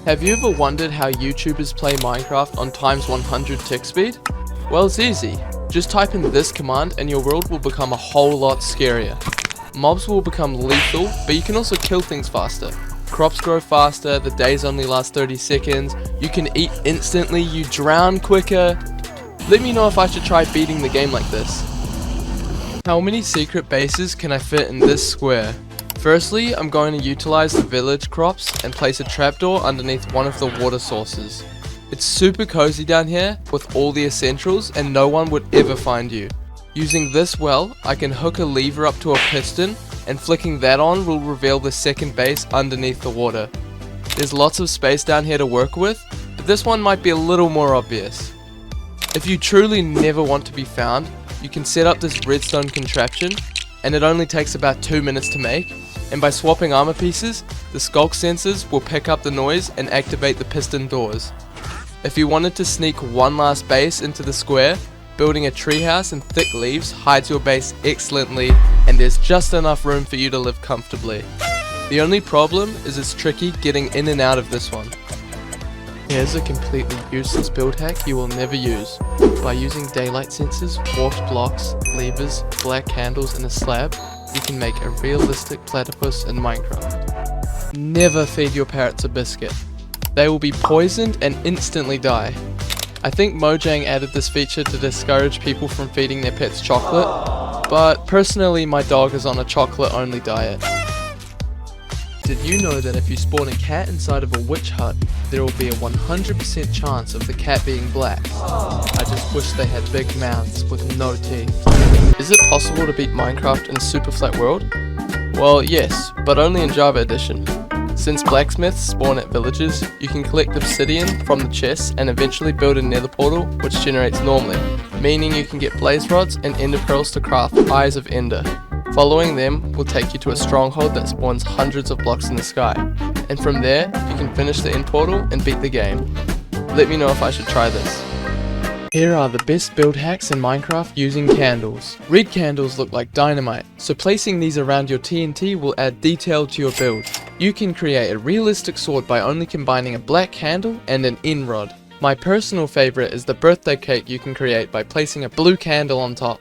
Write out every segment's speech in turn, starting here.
Have you ever wondered how YouTubers play Minecraft on times 100 tick speed? Well, it's easy. Just type in this command and your world will become a whole lot scarier. Mobs will become lethal, but you can also kill things faster. Crops grow faster, the days only last 30 seconds, you can eat instantly, you drown quicker. Let me know if I should try beating the game like this. How many secret bases can I fit in this square? Firstly, I'm going to utilize the village crops and place a trapdoor underneath one of the water sources. It's super cozy down here with all the essentials and no one would ever find you. Using this well, I can hook a lever up to a piston and flicking that on will reveal the second base underneath the water. There's lots of space down here to work with, but this one might be a little more obvious. If you truly never want to be found, you can set up this redstone contraption and it only takes about 2 minutes to make, and by swapping armor pieces, the skulk sensors will pick up the noise and activate the piston doors. If you wanted to sneak one last base into the square, building a treehouse and thick leaves hides your base excellently and there's just enough room for you to live comfortably. The only problem is it's tricky getting in and out of this one. Here's a completely useless build hack you will never use. By using daylight sensors, warped blocks, levers, black candles and a slab, you can make a realistic platypus in Minecraft. Never feed your parrots a biscuit. They will be poisoned and instantly die. I think Mojang added this feature to discourage people from feeding their pets chocolate, but personally my dog is on a chocolate only diet. Did you know that if you spawn a cat inside of a witch hut, there will be a 100% chance of the cat being black? I just wish they had big mouths with no teeth. Is it possible to beat Minecraft in a super flat world? Well, yes, but only in Java Edition. Since blacksmiths spawn at villages, you can collect obsidian from the chests and eventually build a nether portal which generates normally, meaning you can get blaze rods and ender pearls to craft Eyes of Ender. Following them will take you to a stronghold that spawns hundreds of blocks in the sky, and from there you can finish the end portal and beat the game. Let me know if I should try this. Here are the best build hacks in Minecraft using candles. Red candles look like dynamite, so placing these around your TNT will add detail to your build. You can create a realistic sword by only combining a black candle and an end rod. My personal favorite is the birthday cake you can create by placing a blue candle on top.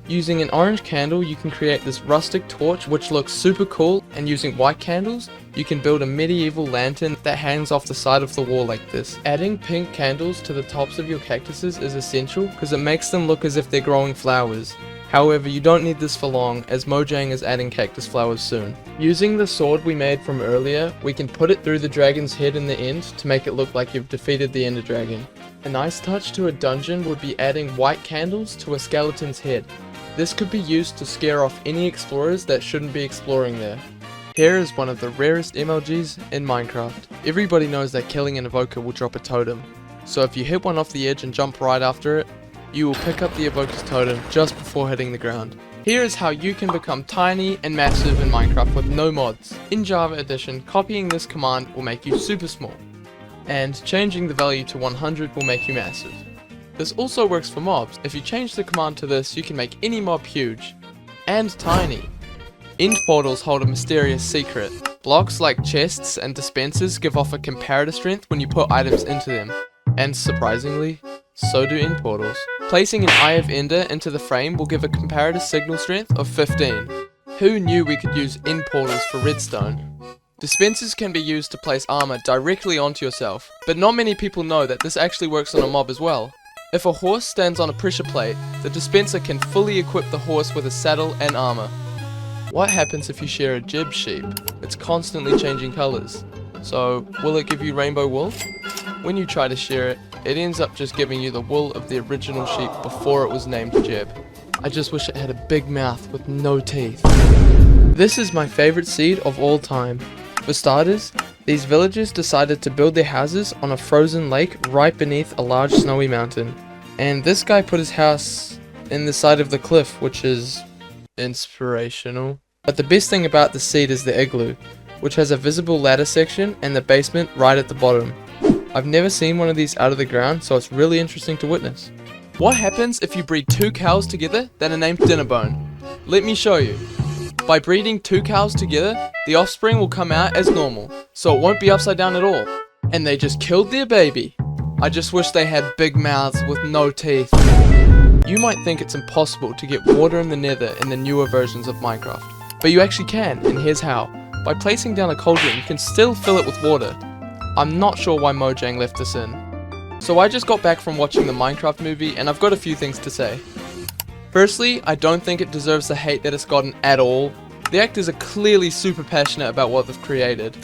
Using an orange candle you can create this rustic torch which looks super cool, and using white candles you can build a medieval lantern that hangs off the side of the wall like this. Adding pink candles to the tops of your cactuses is essential because it makes them look as if they're growing flowers. However, you don't need this for long as Mojang is adding cactus flowers soon. Using the sword we made from earlier, we can put it through the dragon's head in the end to make it look like you've defeated the ender dragon. A nice touch to a dungeon would be adding white candles to a skeleton's head. This could be used to scare off any explorers that shouldn't be exploring there. Here is one of the rarest MLGs in Minecraft. Everybody knows that killing an evoker will drop a totem, so if you hit one off the edge and jump right after it, you will pick up the evoker's totem just before hitting the ground. Here is how you can become tiny and massive in Minecraft with no mods. In Java Edition, copying this command will make you super small, and changing the value to 100 will make you massive. This also works for mobs. If you change the command to this, you can make any mob huge and tiny. End portals hold a mysterious secret. Blocks like chests and dispensers give off a comparative strength when you put items into them. And surprisingly, so do end portals. Placing an Eye of Ender into the frame will give a comparative signal strength of 15. Who knew we could use end portals for redstone? Dispensers can be used to place armor directly onto yourself, but not many people know that this actually works on a mob as well. If a horse stands on a pressure plate, the dispenser can fully equip the horse with a saddle and armor. What happens if you share a gib sheep? It's constantly changing colors. So, will it give you rainbow wool? When you try to share it, it ends up just giving you the wool of the original sheep before it was named Jib. I just wish it had a big mouth with no teeth. This is my favorite seed of all time. For starters, these villagers decided to build their houses on a frozen lake right beneath a large snowy mountain. And this guy put his house in the side of the cliff, which is inspirational. But the best thing about the seed is the igloo, which has a visible ladder section and the basement right at the bottom. I've never seen one of these out of the ground, so it's really interesting to witness. What happens if you breed two cows together that are named Dinnerbone? Let me show you. By breeding two cows together, the offspring will come out as normal, so it won't be upside down at all. And they just killed their baby. I just wish they had big mouths with no teeth. You might think it's impossible to get water in the nether in the newer versions of Minecraft, but you actually can, and here's how. By placing down a cauldron, you can still fill it with water. I'm not sure why Mojang left this in. So I just got back from watching the Minecraft movie, and I've got a few things to say. Firstly, I don't think it deserves the hate that it's gotten at all. The actors are clearly super passionate about what they've created.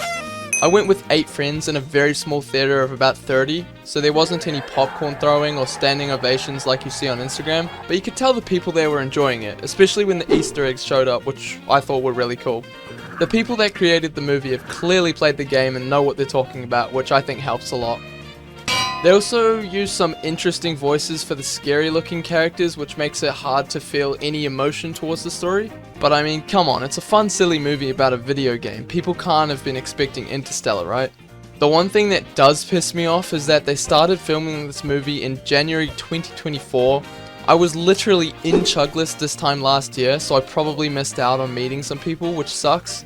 I went with 8 friends in a very small theater of about 30, so there wasn't any popcorn throwing or standing ovations like you see on Instagram, but you could tell the people there were enjoying it, especially when the Easter eggs showed up, which I thought were really cool. The people that created the movie have clearly played the game and know what they're talking about, which I think helps a lot. They also use some interesting voices for the scary looking characters, which makes it hard to feel any emotion towards the story. But I mean, come on, it's a fun silly movie about a video game. People can't have been expecting Interstellar, right? The one thing that does piss me off is that they started filming this movie in January 2024. I was literally in Chugless this time last year, so I probably missed out on meeting some people, which sucks.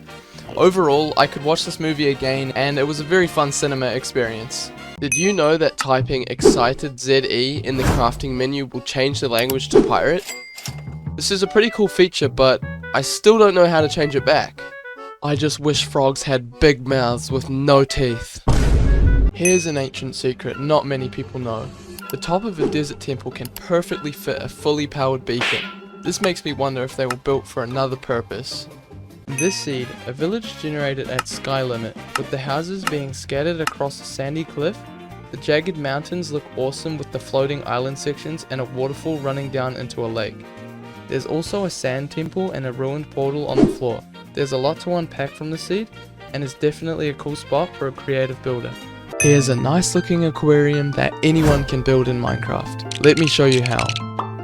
Overall, I could watch this movie again, and it was a very fun cinema experience. Did you know that typing excited ZE in the crafting menu will change the language to pirate? This is a pretty cool feature, but I still don't know how to change it back. I just wish frogs had big mouths with no teeth. Here's an ancient secret not many people know. The top of a desert temple can perfectly fit a fully powered beacon. This makes me wonder if they were built for another purpose. In this seed, a village generated at sky limit, with the houses being scattered across a sandy cliff. The jagged mountains look awesome with the floating island sections and a waterfall running down into a lake. There's also a sand temple and a ruined portal on the floor. There's a lot to unpack from the seed, and it's definitely a cool spot for a creative builder. Here's a nice looking aquarium that anyone can build in Minecraft. Let me show you how.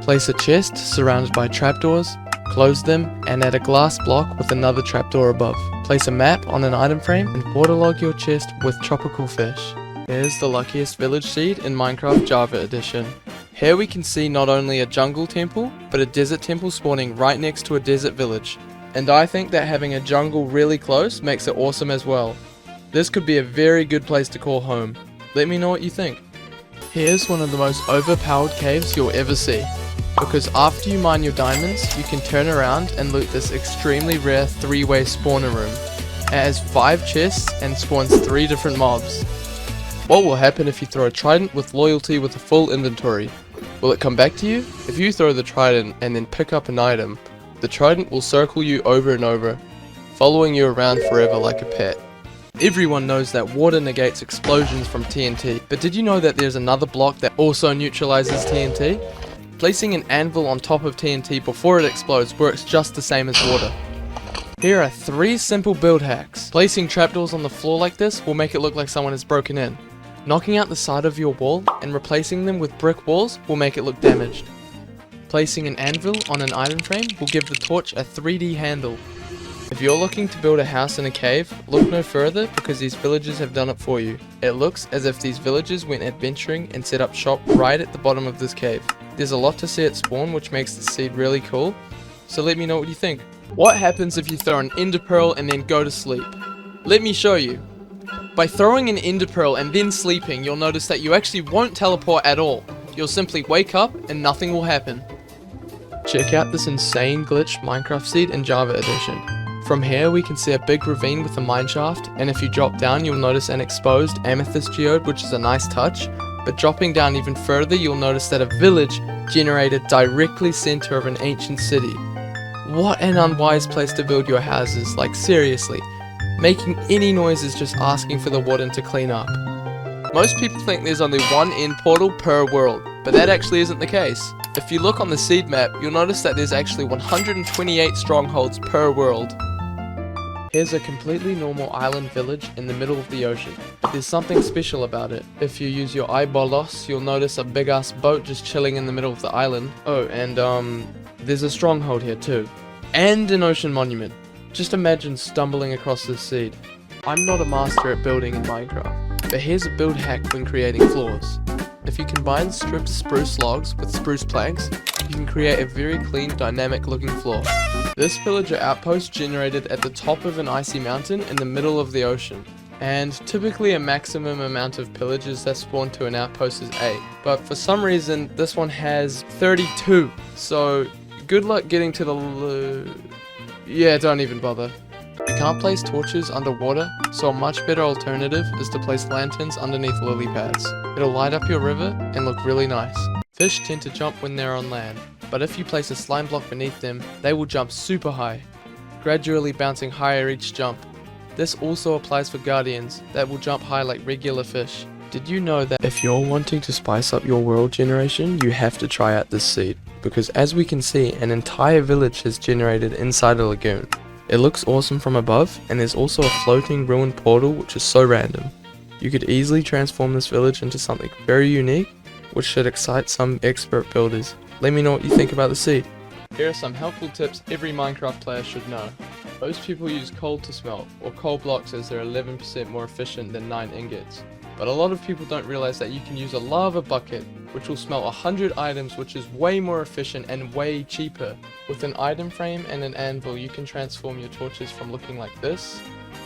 Place a chest surrounded by trapdoors, close them, and add a glass block with another trapdoor above. Place a map on an item frame and waterlog your chest with tropical fish. Here's the luckiest village seed in Minecraft Java Edition. Here we can see not only a jungle temple, but a desert temple spawning right next to a desert village. And I think that having a jungle really close makes it awesome as well. This could be a very good place to call home. Let me know what you think. Here's one of the most overpowered caves you'll ever see. Because after you mine your diamonds, you can turn around and loot this extremely rare 3-way spawner room. It has 5 chests and spawns 3 different mobs. What will happen if you throw a trident with loyalty with a full inventory? Will it come back to you? If you throw the trident and then pick up an item, the trident will circle you over and over, following you around forever like a pet. Everyone knows that water negates explosions from TNT, but did you know that there's another block that also neutralizes TNT? Placing an anvil on top of TNT before it explodes works just the same as water. Here are 3 simple build hacks. Placing trapdoors on the floor like this will make it look like someone has broken in. Knocking out the side of your wall and replacing them with brick walls will make it look damaged. Placing an anvil on an item frame will give the torch a 3D handle. If you're looking to build a house in a cave, look no further because these villagers have done it for you. It looks as if these villagers went adventuring and set up shop right at the bottom of this cave. There's a lot to see at spawn, which makes the seed really cool, so let me know what you think. What happens if you throw an ender pearl and then go to sleep? Let me show you. By throwing an ender pearl and then sleeping, you'll notice that you actually won't teleport at all. You'll simply wake up and nothing will happen. Check out this insane glitch Minecraft seed in Java Edition. From here we can see a big ravine with a mineshaft, and if you drop down you'll notice an exposed amethyst geode, which is a nice touch. But dropping down even further you'll notice that a village generated directly center of an ancient city. What an unwise place to build your houses, like seriously. Making any noise is just asking for the warden to clean up. Most people think there's only one end portal per world, but that actually isn't the case. If you look on the seed map, you'll notice that there's actually 128 strongholds per world. Here's a completely normal island village in the middle of the ocean. There's something special about it. If you use your eyeballs, you'll notice a big ass boat just chilling in the middle of the island. Oh, and there's a stronghold here too. And an ocean monument. Just imagine stumbling across this seed. I'm not a master at building in Minecraft, but here's a build hack when creating floors. If you combine stripped spruce logs with spruce planks, you can create a very clean, dynamic looking floor. This villager outpost generated at the top of an icy mountain in the middle of the ocean, and typically a maximum amount of pillagers that spawn to an outpost is 8, but for some reason this one has 32, so good luck getting to the yeah, don't even bother. You can't place torches underwater, so a much better alternative is to place lanterns underneath lily pads. It'll light up your river and look really nice. Fish tend to jump when they're on land, but if you place a slime block beneath them, they will jump super high, gradually bouncing higher each jump. This also applies for guardians that will jump high like regular fish. Did you know that if you're wanting to spice up your world generation, you have to try out this seed? Because as we can see, an entire village is generated inside a lagoon. It looks awesome from above, and there's also a floating ruined portal which is so random. You could easily transform this village into something very unique, which should excite some expert builders. Let me know what you think about the seed. Here are some helpful tips every Minecraft player should know. Most people use coal to smelt, or coal blocks, as they're 11% more efficient than 9 ingots. But a lot of people don't realize that you can use a lava bucket, which will smelt 100 items, which is way more efficient and way cheaper. With an item frame and an anvil, you can transform your torches from looking like this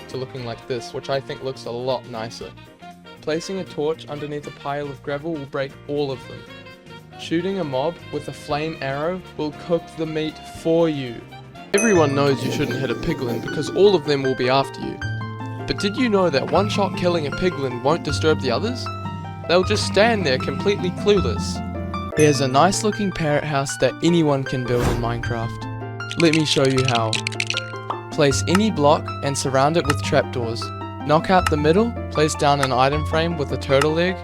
to looking like this, which I think looks a lot nicer. Placing a torch underneath a pile of gravel will break all of them. Shooting a mob with a flame arrow will cook the meat for you. Everyone knows you shouldn't hit a piglin because all of them will be after you. But did you know that one shot killing a piglin won't disturb the others? They'll just stand there completely clueless. Here's a nice looking parrot house that anyone can build in Minecraft. Let me show you how. Place any block and surround it with trapdoors. Knock out the middle, place down an item frame with a turtle egg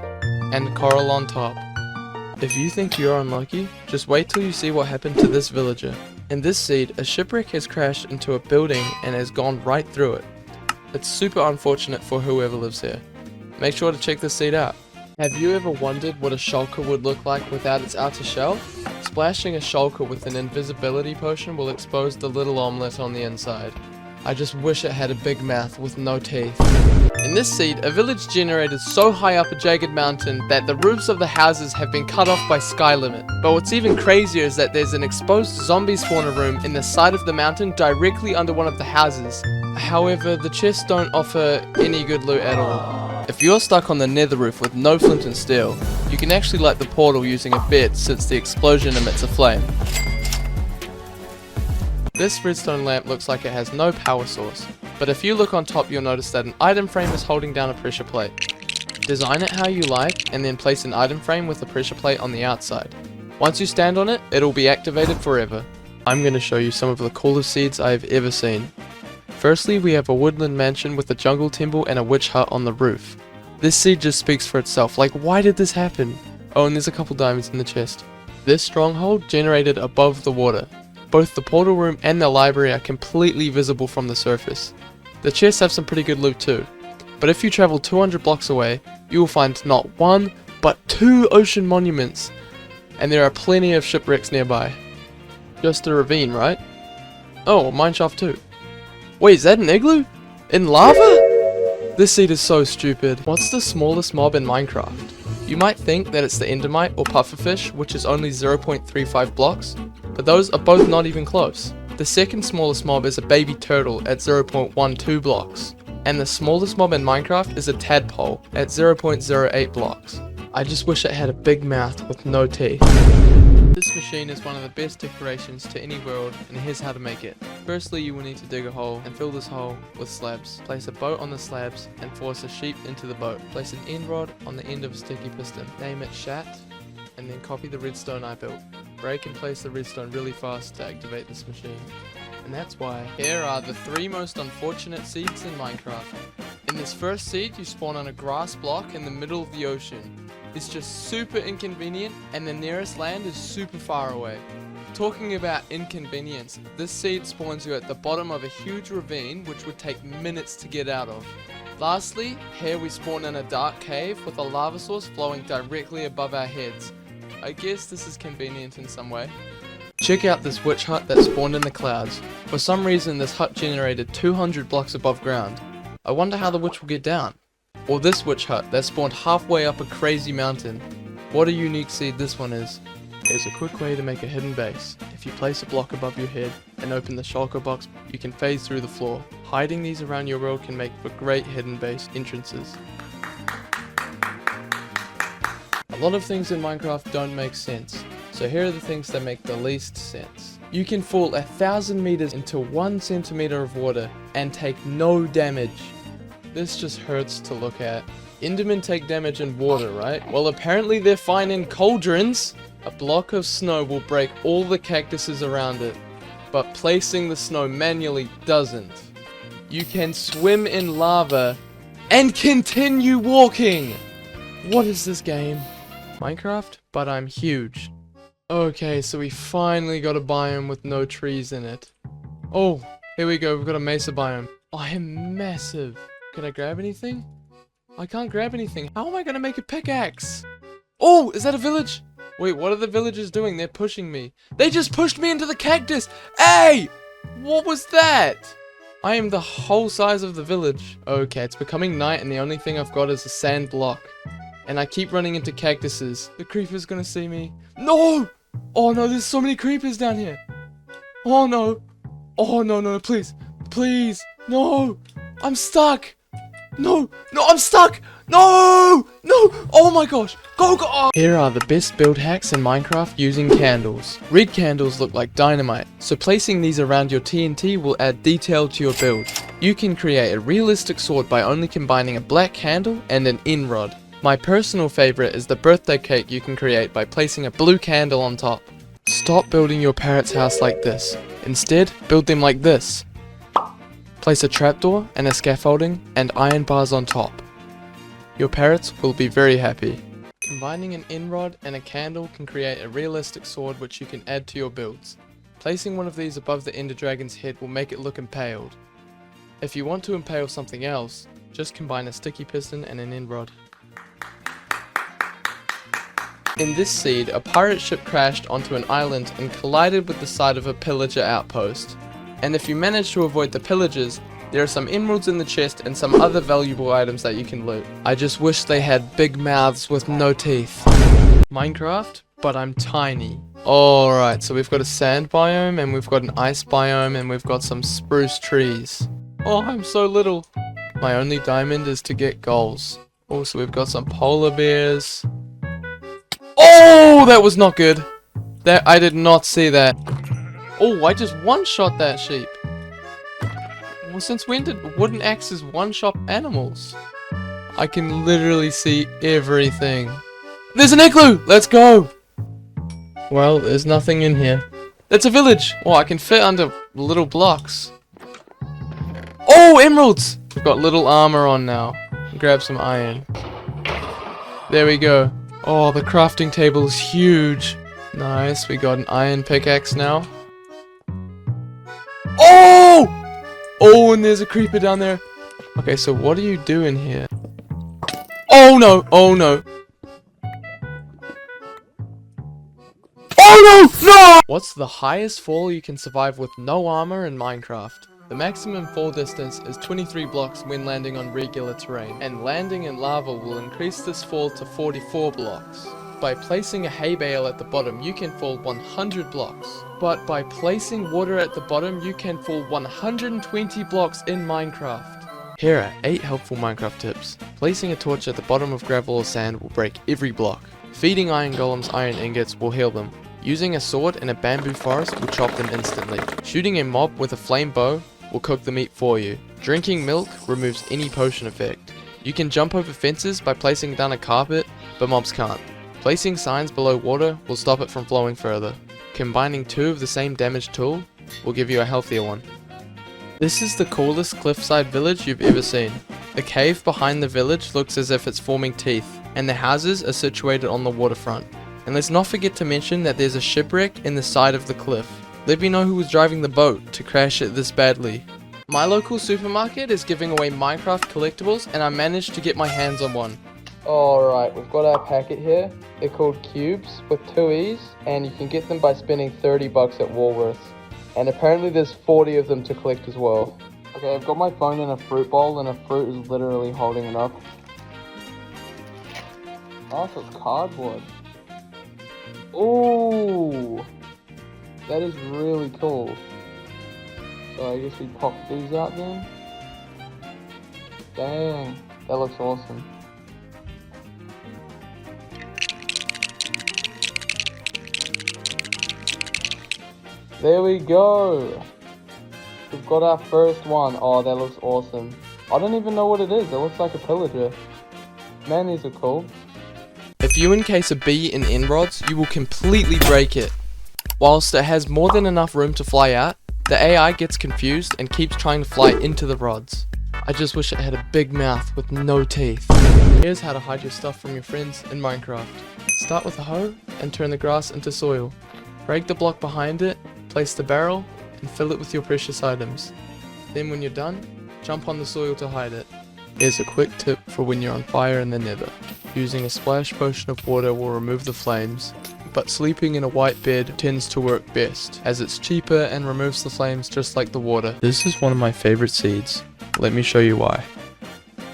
and coral on top. If you think you're unlucky, just wait till you see what happened to this villager. In this seed, a shipwreck has crashed into a building and has gone right through it. It's super unfortunate for whoever lives here. Make sure to check this seed out. Have you ever wondered what a shulker would look like without its outer shell? Splashing a shulker with an invisibility potion will expose the little omelette on the inside. I just wish it had a big mouth with no teeth. In this seed, a village generated so high up a jagged mountain that the roofs of the houses have been cut off by sky limit. But what's even crazier is that there's an exposed zombie spawner room in the side of the mountain directly under one of the houses. However, the chests don't offer any good loot at all. If you're stuck on the nether roof with no flint and steel, you can actually light the portal using a bed since the explosion emits a flame. This redstone lamp looks like it has no power source, but if you look on top you'll notice that an item frame is holding down a pressure plate. Design it how you like and then place an item frame with a pressure plate on the outside. Once you stand on it, it'll be activated forever. I'm going to show you some of the coolest seeds I've ever seen. Firstly, we have a woodland mansion with a jungle temple and a witch hut on the roof. This seed just speaks for itself, like why did this happen? Oh, and there's a couple diamonds in the chest. This stronghold generated above the water. Both the portal room and the library are completely visible from the surface. The chests have some pretty good loot too, but if you travel 200 blocks away, you will find not one, but 2 ocean monuments, and there are plenty of shipwrecks nearby. Just a ravine, right? Oh, a mineshaft too. Wait, is that an igloo? In lava? This seed is so stupid. What's the smallest mob in Minecraft? You might think that it's the endermite or pufferfish, which is only 0.35 blocks, but those are both not even close. The second smallest mob is a baby turtle at 0.12 blocks, and the smallest mob in Minecraft is a tadpole at 0.08 blocks. I just wish it had a big mouth with no teeth. This machine is one of the best decorations to any world, and here's how to make it. Firstly, you will need to dig a hole and fill this hole with slabs. Place a boat on the slabs and force a sheep into the boat. Place an end rod on the end of a sticky piston. Name it Shat, and then copy the redstone I built. Break and place the redstone really fast to activate this machine. And that's why. Here are the 3 most unfortunate seeds in Minecraft. In this first seed, you spawn on a grass block in the middle of the ocean. It's just super inconvenient, and the nearest land is super far away. Talking about inconvenience, this seed spawns you at the bottom of a huge ravine which would take minutes to get out of. Lastly, here we spawn in a dark cave with a lava source flowing directly above our heads. I guess this is convenient in some way. Check out this witch hut that spawned in the clouds. For some reason this hut generated 200 blocks above ground. I wonder how the witch will get down. Or this witch hut that spawned halfway up a crazy mountain. What a unique seed this one is. Here's a quick way to make a hidden base. If you place a block above your head and open the shulker box, you can phase through the floor, Hiding these around your world can make for great hidden base entrances. A lot of things in Minecraft don't make sense, so here are the things that make the least sense. You can fall 1,000 meters into 1 centimeter of water and take no damage. This just hurts to look at. Endermen take damage in water, right? Well, apparently they're fine in cauldrons. A block of snow will break all the cactuses around it, but placing the snow manually doesn't. You can swim in lava and continue walking! What is this game? Minecraft, but I'm huge. Okay, so we finally got a biome with no trees in it. Oh, here we go, we've got a mesa biome. I am massive. Can I grab anything? I can't grab anything. How am I gonna make a pickaxe? Oh, is that a village? Wait, what are the villagers doing? They're pushing me. They just pushed me into the cactus! Hey! What was that? I am the whole size of the village. Okay, it's becoming night and the only thing I've got is a sand block. And I keep running into cactuses. The creeper's gonna see me. No! Oh no, there's so many creepers down here. Oh no. Oh no, no, please. Please. No. I'm stuck. No. No, I'm stuck. No. No. Oh my gosh. Go, go. Oh. Here are the best build hacks in Minecraft using candles. Red candles look like dynamite, so placing these around your TNT will add detail to your build. You can create a realistic sword by only combining a black candle and an end rod. My personal favorite is the birthday cake you can create by placing a blue candle on top. Stop building your parrot's house like this. Instead, build them like this. Place a trapdoor and a scaffolding and iron bars on top. Your parrots will be very happy. Combining an end rod and a candle can create a realistic sword which you can add to your builds. Placing one of these above the ender dragon's head will make it look impaled. If you want to impale something else, just combine a sticky piston and an end rod. In this seed, a pirate ship crashed onto an island and collided with the side of a pillager outpost. And if you manage to avoid the pillagers, there are some emeralds in the chest and some other valuable items that you can loot. I just wish they had big mouths with no teeth. Minecraft, but I'm tiny. Alright, so we've got a sand biome and we've got an ice biome and we've got some spruce trees. Oh, I'm so little. My only diamond is to get goals. Also, we've got some polar bears. Oh, that was not good. That I did not see that. Oh, I just one-shot that sheep. Well, since when did wooden axes one-shot animals? I can literally see everything. There's an igloo! Let's go! Well, there's nothing in here. That's a village! Oh, I can fit under little blocks. Oh, emeralds! We've got little armor on now. Grab some iron. There we go. Oh, the crafting table is huge. Nice, we got an iron pickaxe now. Oh! Oh, and there's a creeper down there. Okay, so what do you do in here? Oh no! Oh no! Oh no! No! What's the highest fall you can survive with no armor in Minecraft? The maximum fall distance is 23 blocks when landing on regular terrain, and landing in lava will increase this fall to 44 blocks. By placing a hay bale at the bottom, you can fall 100 blocks. But by placing water at the bottom, you can fall 120 blocks in Minecraft. Here are 8 helpful Minecraft tips. Placing a torch at the bottom of gravel or sand will break every block. Feeding iron golems iron ingots will heal them. Using a sword in a bamboo forest will chop them instantly. Shooting a mob with a flame bow will cook the meat for you. Drinking milk removes any potion effect. You can jump over fences by placing down a carpet, but mobs can't. Placing signs below water will stop it from flowing further. Combining 2 of the same damage tool will give you a healthier one. This is the coolest cliffside village you've ever seen. The cave behind the village looks as if it's forming teeth, and the houses are situated on the waterfront. And let's not forget to mention that there's a shipwreck in the side of the cliff. Let me know who was driving the boat to crash it this badly. My local supermarket is giving away Minecraft collectibles and I managed to get my hands on one. Alright, we've got our packet here. They're called cubes with 2 E's and you can get them by spending 30 bucks at Woolworths. And apparently there's 40 of them to collect as well. Okay, I've got my phone in a fruit bowl and a fruit is literally holding it up. Oh, so it's cardboard. Ooh! That is really cool. So I guess we pop these out then. Dang, that looks awesome. There we go. We've got our first one. Oh, that looks awesome. I don't even know what it is. It looks like a pillager. Man, these are cool. If you encase a bee in end rods, you will completely break it. Whilst it has more than enough room to fly out, the AI gets confused and keeps trying to fly into the rods. I just wish it had a big mouth with no teeth. Here's how to hide your stuff from your friends in Minecraft. Start with a hoe and turn the grass into soil. Break the block behind it, place the barrel, and fill it with your precious items. Then when you're done, jump on the soil to hide it. Here's a quick tip for when you're on fire in the nether. Using a splash potion of water will remove the flames, but sleeping in a white bed tends to work best, as it's cheaper and removes the flames just like the water. This is one of my favorite seeds. Let me show you why.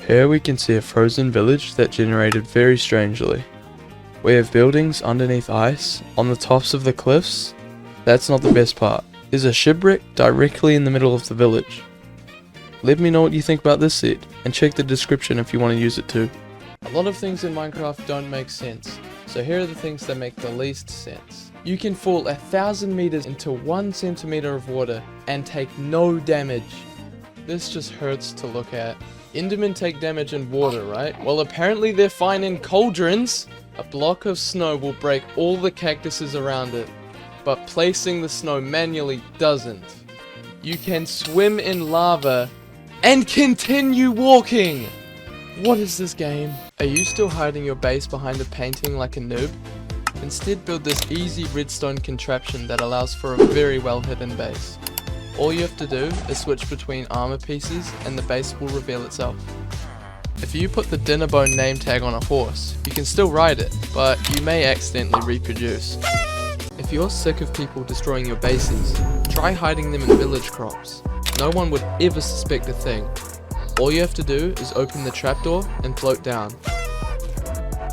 Here we can see a frozen village that generated very strangely. We have buildings underneath ice, on the tops of the cliffs. That's not the best part. There's a shipwreck directly in the middle of the village. Let me know what you think about this seed, and check the description if you want to use it too. A lot of things in Minecraft don't make sense, so here are the things that make the least sense. You can fall 1,000 meters into 1 centimeter of water and take no damage. This just hurts to look at. Endermen take damage in water, right? Well, apparently they're fine in cauldrons. A block of snow will break all the cactuses around it, but placing the snow manually doesn't. You can swim in lava and continue walking! What is this game? Are you still hiding your base behind a painting like a noob? Instead, build this easy redstone contraption that allows for a very well hidden base. All you have to do is switch between armor pieces and the base will reveal itself. If you put the Dinnerbone name tag on a horse, you can still ride it, but you may accidentally reproduce. If you're sick of people destroying your bases, try hiding them in village crops. No one would ever suspect a thing. All you have to do is open the trapdoor and float down.